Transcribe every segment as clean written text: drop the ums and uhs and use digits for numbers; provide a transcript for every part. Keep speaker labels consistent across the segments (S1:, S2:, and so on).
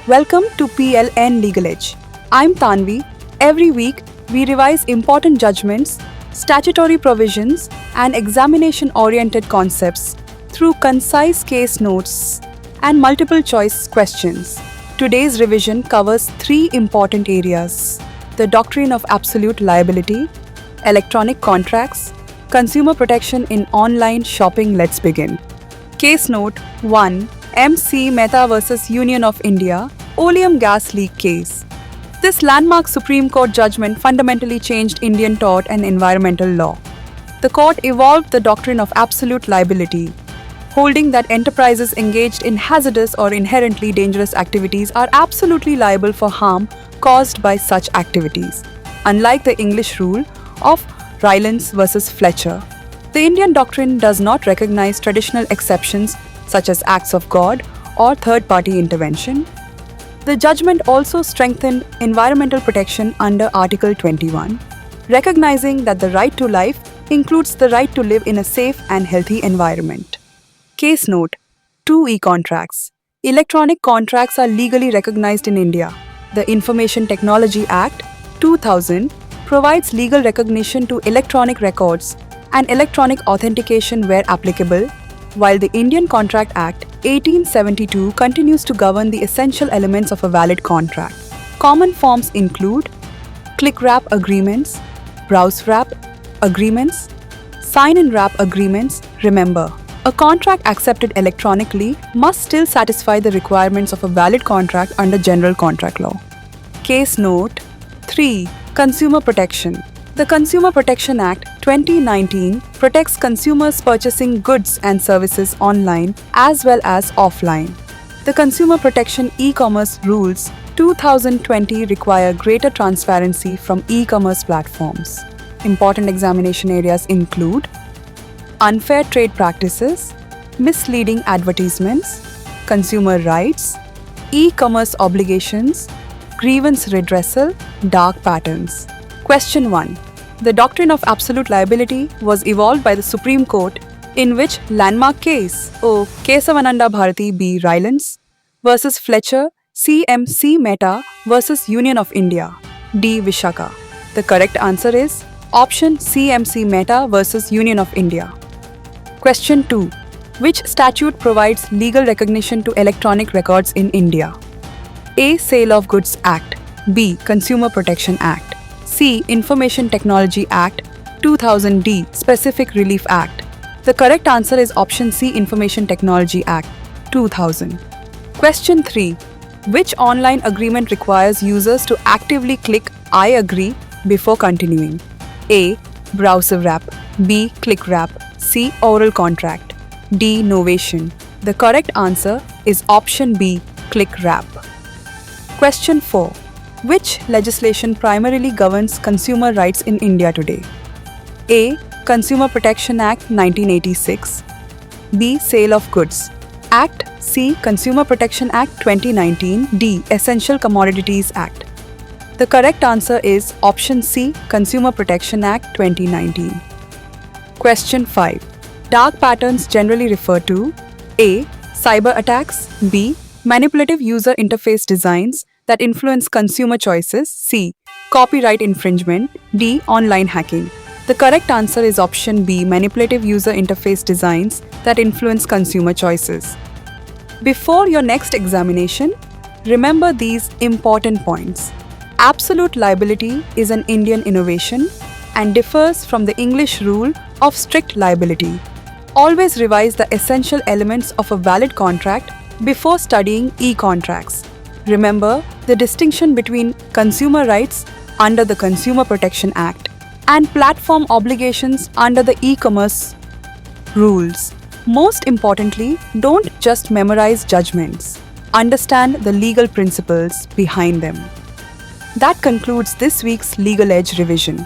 S1: Welcome to PLN Legal Edge. I'm Tanvi. Every week, we revise important judgments, statutory provisions, and examination-oriented concepts through concise case notes and multiple choice questions. Today's revision covers three important areas: the doctrine of absolute liability, electronic contracts, consumer protection in online shopping. Let's begin. Case note 1. MC Mehta vs. Union of India, Oleum gas leak case. This landmark Supreme Court judgment fundamentally changed Indian tort and environmental law. The court evolved the doctrine of absolute liability, holding that enterprises engaged in hazardous or inherently dangerous activities are absolutely liable for harm caused by such activities. Unlike the English rule of Rylance vs. Fletcher, the Indian doctrine does not recognize traditional exceptions such as acts of God or third-party intervention. The judgment also strengthened environmental protection under Article 21, recognizing that the right to life includes the right to live in a safe and healthy environment. Case note 2. E-contracts. Electronic contracts are legally recognized in India. The Information Technology Act 2000 provides legal recognition to electronic records and electronic authentication where applicable, while the Indian Contract Act 1872 continues to govern the essential elements of a valid contract. Common forms include click-wrap agreements, browse-wrap agreements, sign-and-wrap agreements. Remember, a contract accepted electronically must still satisfy the requirements of a valid contract under General Contract Law. Case note 3. Consumer protection. The Consumer Protection Act 2019 protects consumers purchasing goods and services online as well as offline. The Consumer Protection E-commerce Rules 2020 require greater transparency from e-commerce platforms. Important examination areas include unfair trade practices, misleading advertisements, consumer rights, e-commerce obligations, grievance redressal, dark patterns. Question 1. The doctrine of absolute liability was evolved by the Supreme Court in which landmark case? O. Kesavananda Bharati B. Rylance vs. Fletcher CMC Mehta vs. Union of India D. Vishaka. The correct answer is option CMC Mehta vs. Union of India. Question 2. Which statute provides legal recognition to electronic records in India? A. Sale of Goods Act. B. Consumer Protection Act. C. Information Technology Act 2000 Specific Relief Act. The correct answer is option C. Information Technology Act 2000. Question 3. Which online agreement requires users to actively click I agree before continuing? A. Browser wrap. B. Click wrap. C. Oral contract. D. Novation. The correct answer is option B. Click wrap. Question 4. Which legislation primarily governs consumer rights in India today? A. Consumer Protection Act 1986. B. Sale of Goods Act. C. Consumer Protection Act 2019. D. Essential Commodities Act. The correct answer is option C. Consumer Protection Act 2019. Question 5. Dark patterns generally refer to A. Cyber attacks. B. Manipulative user interface designs that influence consumer choices. C. Copyright infringement. D. Online hacking. The correct answer is option B. Manipulative user interface designs that influence consumer choices. Before your next examination, remember these important points. Absolute liability is an Indian innovation and differs from the English rule of strict liability. Always revise the essential elements of a valid contract before studying e-contracts. Remember the distinction between consumer rights under the Consumer Protection Act and platform obligations under the e-commerce rules. Most importantly, don't just memorize judgments. Understand the legal principles behind them. That concludes this week's Legal Edge revision.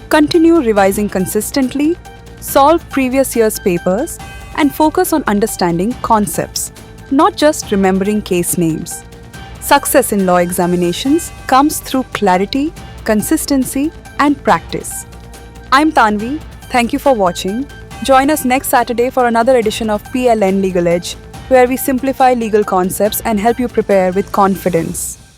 S1: Continue revising consistently, solve previous year's papers, and focus on understanding concepts, not just remembering case names. Success in law examinations comes through clarity, consistency, and practice. I'm Tanvi. Thank you for watching. Join us next Saturday for another edition of PLN Legal Edge. where we simplify legal concepts and help you prepare with confidence.